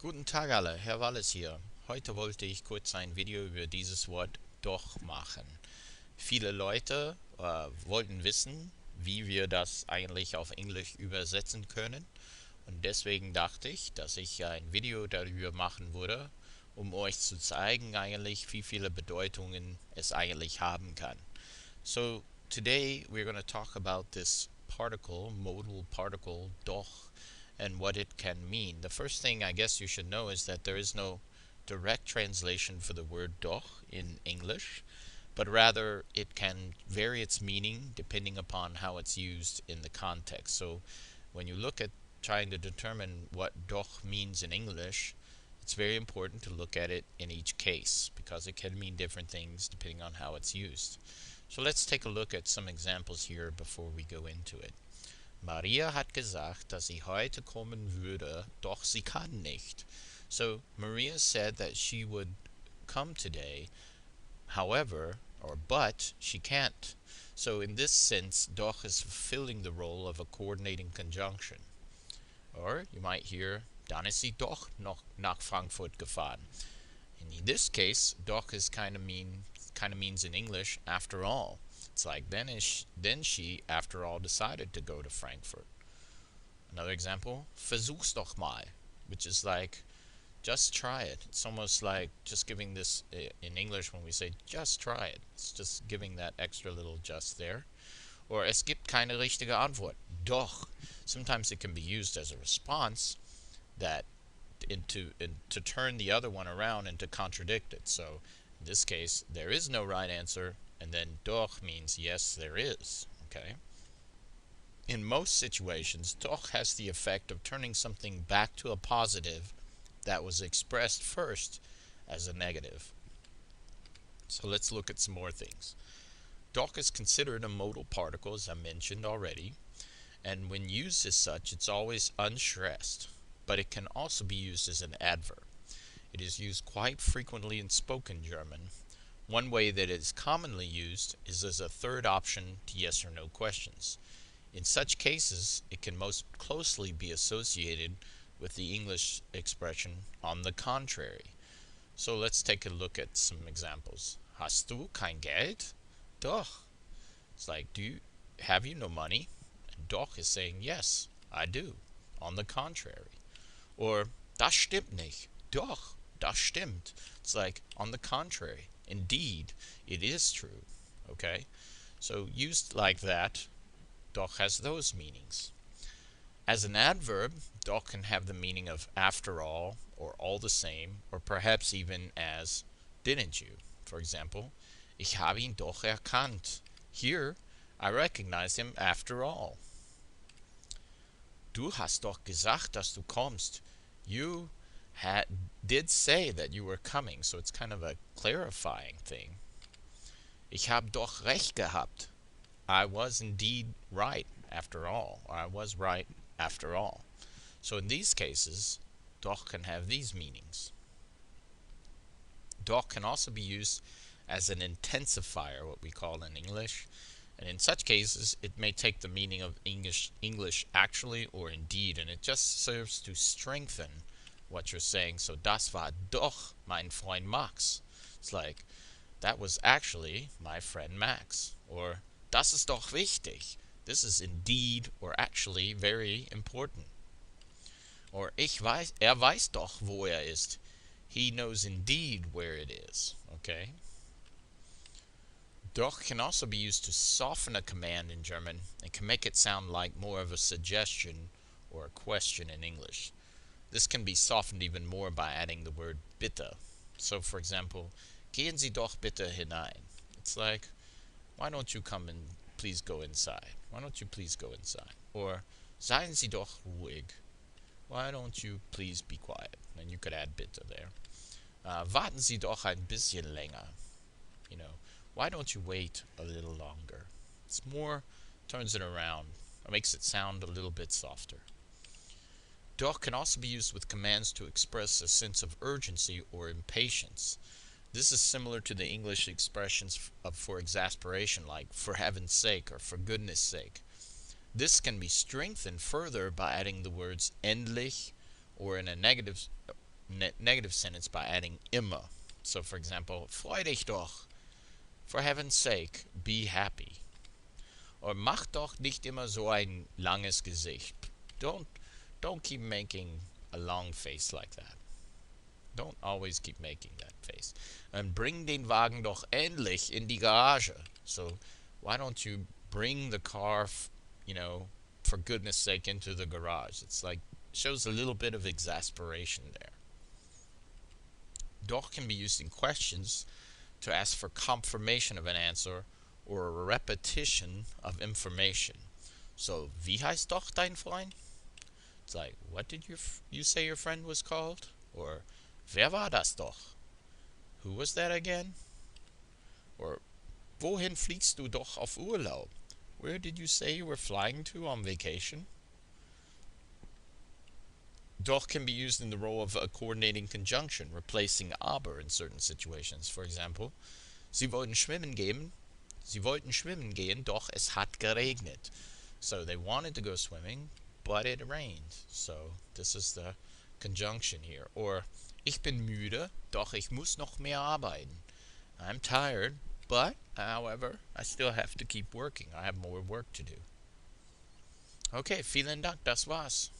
Guten Tag alle, Herr Wallis hier. Heute wollte ich kurz ein Video über dieses Wort doch machen. Viele Leute wollten wissen, wie wir das eigentlich auf Englisch übersetzen können. Und deswegen dachte ich, dass ich ein Video darüber machen würde, um euch zu zeigen eigentlich, wie viele Bedeutungen es eigentlich haben kann. So today we're going to talk about this particle, modal particle, doch, and what it can mean. The first thing I guess you should know is that there is no direct translation for the word doch in English, but rather it can vary its meaning depending upon how it's used in the context. So when you look at trying to determine what doch means in English, it's very important to look at it in each case because it can mean different things depending on how it's used. So let's take a look at some examples here before we go into it. Maria hat gesagt, dass sie heute kommen würde, doch sie kann nicht. So Maria said that she would come today, however, or but she can't. So in this sense, doch is fulfilling the role of a coordinating conjunction. Or you might hear, dann ist sie doch noch nach Frankfurt gefahren. In this case, doch is kind of means in English after all. It's like then she after all decided to go to Frankfurt. Another example, versuch's doch mal, which is like just try it. It's almost like just giving this in English when we say just try it. It's just giving that extra little just there. Or es gibt keine richtige Antwort. Doch. Sometimes it can be used as a response that to turn the other one around and to contradict it. So in this case, there is no right answer, and then doch means yes, there is. Okay. In most situations, doch has the effect of turning something back to a positive that was expressed first as a negative. So let's look at some more things. Doch is considered a modal particle, as I mentioned already, and when used as such, it's always unstressed, but it can also be used as an adverb. It is used quite frequently in spoken German. One way that it is commonly used is as a third option to yes or no questions. In such cases, it can most closely be associated with the English expression on the contrary. So let's take a look at some examples. Hast du kein Geld? Doch. It's like, have you no money? And doch is saying, yes, I do. On the contrary. Or, das stimmt nicht. Doch, das stimmt. It's like, on the contrary. Indeed, it is true. Okay? So used like that, doch has those meanings. As an adverb, doch can have the meaning of after all, or all the same, or perhaps even as didn't you? For example, ich habe ihn doch erkannt. Here, I recognize him after all. Du hast doch gesagt, dass du kommst. You did say that you were coming, so it's kind of a clarifying thing. Ich habe doch recht gehabt. I was indeed right after all. Or I was right after all. So in these cases, doch can have these meanings. Doch can also be used as an intensifier, what we call in English. And in such cases, it may take the meaning of English actually or indeed, and it just serves to strengthen what you're saying. So, das war doch mein Freund Max. It's like, that was actually my friend Max. Or, das ist doch wichtig. This is indeed or actually very important. Or, er weiß doch, wo ist. He knows indeed where it is. Okay? Doch can also be used to soften a command in German and can make it sound like more of a suggestion or a question in English. This can be softened even more by adding the word bitte. So, for example, gehen Sie doch bitte hinein. It's like, why don't you come and please go inside? Why don't you please go inside? Or, seien Sie doch ruhig. Why don't you please be quiet? And you could add bitte there. Warten Sie doch ein bisschen länger. You know, why don't you wait a little longer? It's more, turns it around, it makes it sound a little bit softer. Doch can also be used with commands to express a sense of urgency or impatience. This is similar to the English expressions for exasperation, like for heaven's sake or for goodness sake. This can be strengthened further by adding the words endlich, or in a negative negative sentence by adding immer. So, for example, freu dich doch. For heaven's sake, be happy. Or mach doch nicht immer so ein langes Gesicht. Don't keep making a long face like that. Don't always keep making that face. And bring den Wagen doch endlich in die Garage. So why don't you bring the car, for goodness sake, into the garage? It's like, shows a little bit of exasperation there. Doch can be used in questions to ask for confirmation of an answer or a repetition of information. So, wie heißt doch dein Freund? It's like, what did you say your friend was called? Or, wer war das doch? Who was that again? Or, wohin fliegst du doch auf Urlaub? Where did you say you were flying to on vacation? Doch can be used in the role of a coordinating conjunction, replacing aber in certain situations. For example, Sie wollten schwimmen gehen, doch es hat geregnet. So they wanted to go swimming, but it rained. So this is the conjunction here. Or, ich bin müde, doch ich muss noch mehr arbeiten. I'm tired, but, however, I still have to keep working. I have more work to do. Okay, vielen Dank, das war's.